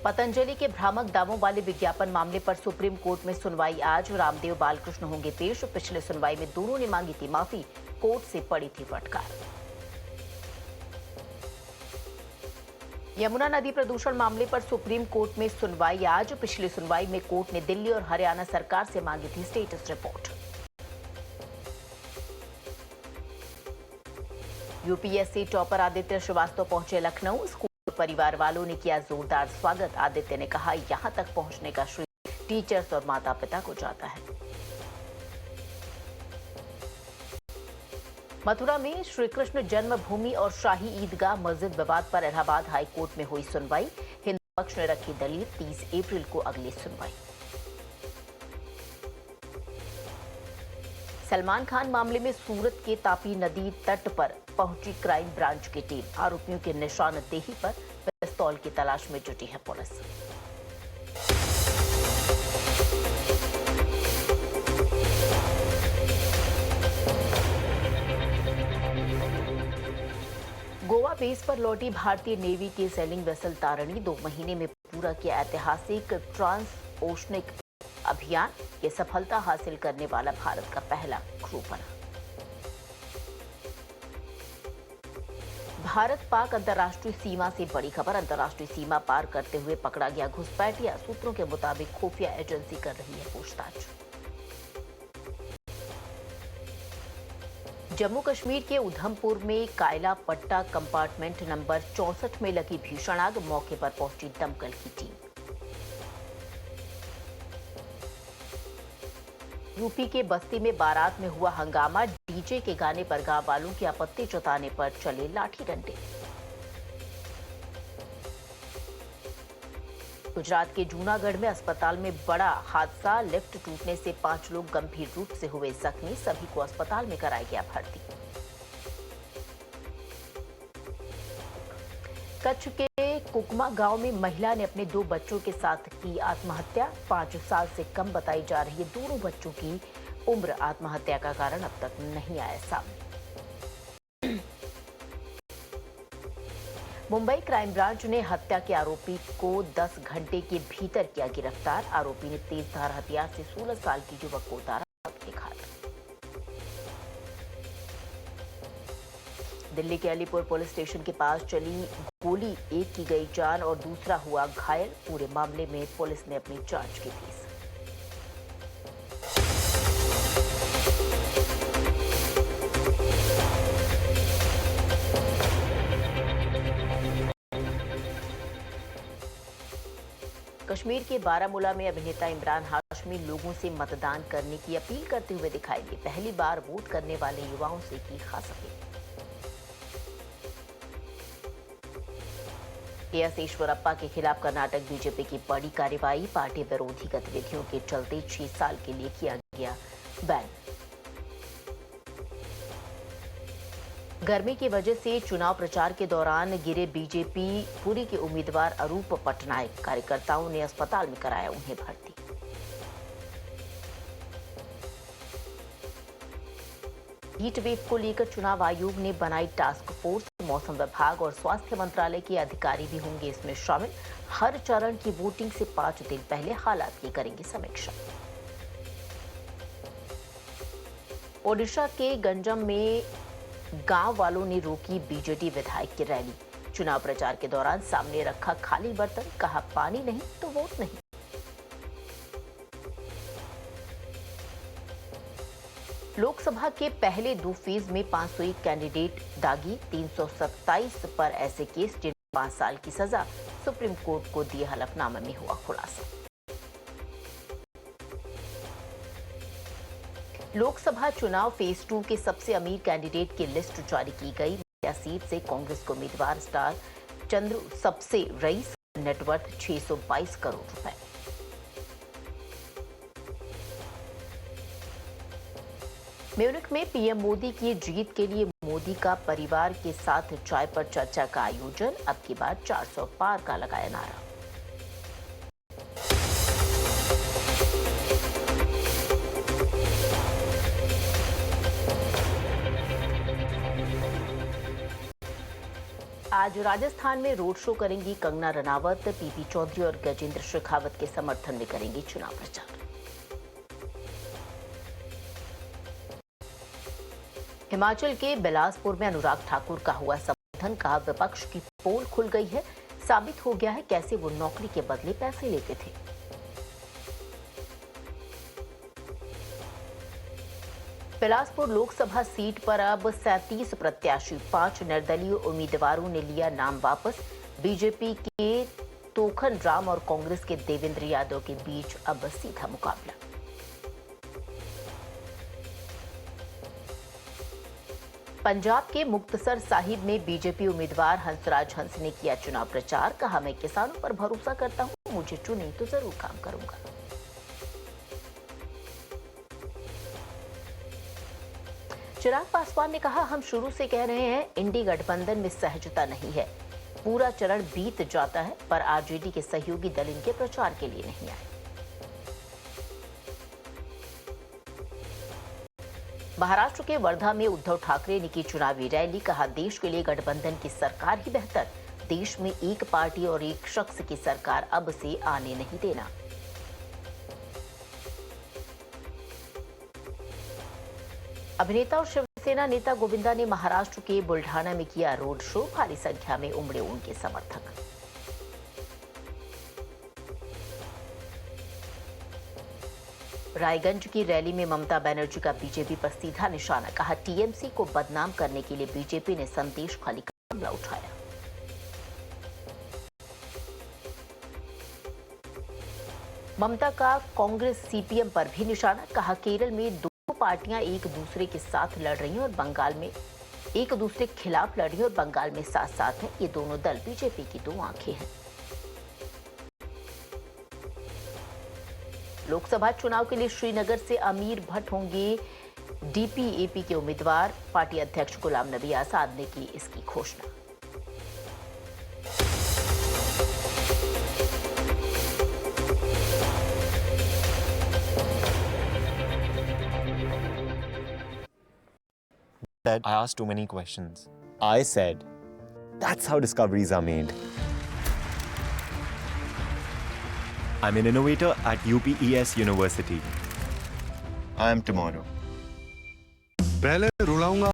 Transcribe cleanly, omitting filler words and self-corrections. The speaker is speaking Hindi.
पतंजलि के भ्रामक दावों वाले विज्ञापन मामले पर सुप्रीम कोर्ट में सुनवाई आज। रामदेव बालकृष्ण होंगे पेश। पिछले सुनवाई में दोनों ने मांगी थी माफी, कोर्ट से पड़ी थी फटकार। यमुना नदी प्रदूषण मामले पर सुप्रीम कोर्ट में सुनवाई आज। पिछली सुनवाई में कोर्ट ने दिल्ली और हरियाणा सरकार से मांगी थी status report. UPSC topper Aditya Shrivastava पहुंचे लखनऊ। स्कूल परिवार वालों ने किया जोरदार स्वागत। आदित्य ने कहा, यहां तक पहुंचने का श्रेय टीचर्स और माता पिता को जाता है। मथुरा में श्रीकृष्ण जन्मभूमि और शाही ईदगाह मस्जिद विवाद पर इलाहाबाद हाई कोर्ट में हुई सुनवाई। हिंदू पक्ष ने रखी दलील, 30 अप्रैल को अगली सुनवाई। सलमान खान मामले में सूरत के तापी नदी तट पर पहुंची क्राइम ब्रांच की टीम। आरोपियों के निशानदेही पर पिस्तौल की तलाश में जुटी है पुलिस। गोवा बेस पर लौटी भारतीय नेवी की सेलिंग वेसल तारिणी 2 महीने में पूरा किया ऐतिहासिक ट्रांस ओशनिक अभियान। ये सफलता हासिल करने वाला भारत का पहला क्रू बना। भारत पाक अंतर्राष्ट्रीय सीमा से बड़ी खबर। अंतर्राष्ट्रीय सीमा पार करते हुए पकड़ा गया घुसपैठिया। सूत्रों के मुताबिक खुफिया एजेंसी कर रही है पूछताछ। जम्मू कश्मीर के उधमपुर में कायला पट्टा कंपार्टमेंट नंबर 64 में लगी भीषण आग। मौके पर पहुंची दमकल की टीम। यूपी के बस्ती में बारात में हुआ हंगामा। डीजे के गाने पर गांव वालों की आपत्ति जताने पर चले लाठी डंडे। गुजरात के जूनागढ़ में अस्पताल में बड़ा हादसा। लिफ्ट टूटने से 5 लोग गंभीर रूप से हुए जख्मी। सभी को अस्पताल में कराया गया भर्ती। कच्छ के कुकमा गांव में महिला ने अपने 2 बच्चों के साथ की आत्महत्या। 5 साल से कम बताई जा रही है दोनों बच्चों की उम्र। आत्महत्या का कारण अब तक नहीं आया सामने। मुंबई क्राइम ब्रांच ने हत्या के आरोपी को 10 घंटे के भीतर किया गिरफ्तार। आरोपी ने तेजधार हथियार से 16 साल की युवक को उतारा के घात। दिल्ली के अलीपुर पुलिस स्टेशन के पास चली गोली, एक की गई जान और दूसरा हुआ घायल। पूरे मामले में पुलिस ने अपनी जांच की थी। कश्मीर के बारामूला में अभिनेता इमरान हाशमी लोगों से मतदान करने की अपील करते हुए दिखाई दिए। पहली बार वोट करने वाले युवाओं से की खास अपील। एस ईश्वरप्पा के खिलाफ कर्नाटक बीजेपी की बड़ी कार्रवाई। पार्टी विरोधी गतिविधियों के चलते 6 साल के लिए किया गया बैन। गर्मी की वजह से चुनाव प्रचार के दौरान गिरे बीजेपी पुरी के उम्मीदवार अरूप पटनायक। कार्यकर्ताओं ने अस्पताल में कराया उन्हें भर्ती। हीट वेव को लेकर चुनाव आयोग ने बनाई टास्क फोर्स। मौसम विभाग और स्वास्थ्य मंत्रालय के अधिकारी भी होंगे इसमें शामिल। हर चरण की वोटिंग से 5 दिन पहले हालात की करेंगे समीक्षा। ओडिशा के गंजम में गांव वालों ने रोकी बीजेडी विधायक की रैली। चुनाव प्रचार के दौरान सामने रखा खाली बर्तन, कहा पानी नहीं तो वोट नहीं। लोकसभा के पहले 2 फेज में 501 कैंडिडेट दागी। 327 पर ऐसे केस जिनमें 5 साल की सजा। सुप्रीम कोर्ट को दिए हलफनामे में हुआ खुलासा। लोकसभा चुनाव फेज 2 के सबसे अमीर कैंडिडेट की लिस्ट जारी की गई। सीट से कांग्रेस के उम्मीदवार स्टार चंद्रू सबसे रईस। नेटवर्थ 622 करोड़ रुपए। म्यूनिख में पीएम मोदी की जीत के लिए मोदी का परिवार के साथ चाय पर चर्चा का आयोजन। अब की बार 400 पार का लगाया नारा। आज राजस्थान में रोड शो करेंगी कंगना रनावत। पीपी चौधरी और गजेंद्र शेखावत के समर्थन में करेंगी चुनाव प्रचार। हिमाचल के बिलासपुर में अनुराग ठाकुर का हुआ समर्थन। कहा, विपक्ष की पोल खुल गई है, साबित हो गया है कैसे वो नौकरी के बदले पैसे लेते थे। बिलासपुर लोकसभा सीट पर अब 37 प्रत्याशी, 5 निर्दलीय उम्मीदवारों ने लिया नाम वापस। बीजेपी के तोखन राम और कांग्रेस के देवेंद्र यादव के बीच अब सीधा मुकाबला। पंजाब के मुक्तसर साहिब में बीजेपी उम्मीदवार हंसराज हंस ने किया चुनाव प्रचार। कहा, मैं किसानों पर भरोसा करता हूं, मुझे चुने तो जरूर काम करूंगा। चिराग पासवान ने कहा, हम शुरू से कह रहे हैं इंडी गठबंधन में सहजता नहीं है। पूरा चरण बीत जाता है पर आरजेडी के सहयोगी दल इनके प्रचार के लिए नहीं आए। महाराष्ट्र के वर्धा में उद्धव ठाकरे ने की चुनावी रैली। कहा, देश के लिए गठबंधन की सरकार ही बेहतर। देश में एक पार्टी और एक शख्स की सरकार अब से आने नहीं देना। अभिनेता और शिवसेना नेता गोविंदा ने महाराष्ट्र के बुल्ढाना में किया रोड शो। भारी संख्या में उमड़े उनके समर्थक। रायगंज की रैली में ममता बनर्जी का बीजेपी पर सीधा निशाना। कहा, टीएमसी को बदनाम करने के लिए बीजेपी ने संदेश खाली का हमला उठाया। ममता का कांग्रेस सीपीएम पर भी निशाना। कहा, केरल में दो पार्टियां एक दूसरे के साथ लड़ रही हैं और बंगाल में एक दूसरे के खिलाफ लड़ रही हैं और बंगाल में साथ साथ हैं। ये दोनों दल बीजेपी की दो आंखें हैं। लोकसभा चुनाव के लिए श्रीनगर से अमीर भट्ट होंगे डीपीएपी के उम्मीदवार। पार्टी अध्यक्ष गुलाम नबी आजाद ने की इसकी घोषणा। I asked too many questions. I said, that's how discoveries are made. I'm an innovator at UPES University. I am tomorrow. पहले रुलाऊंगा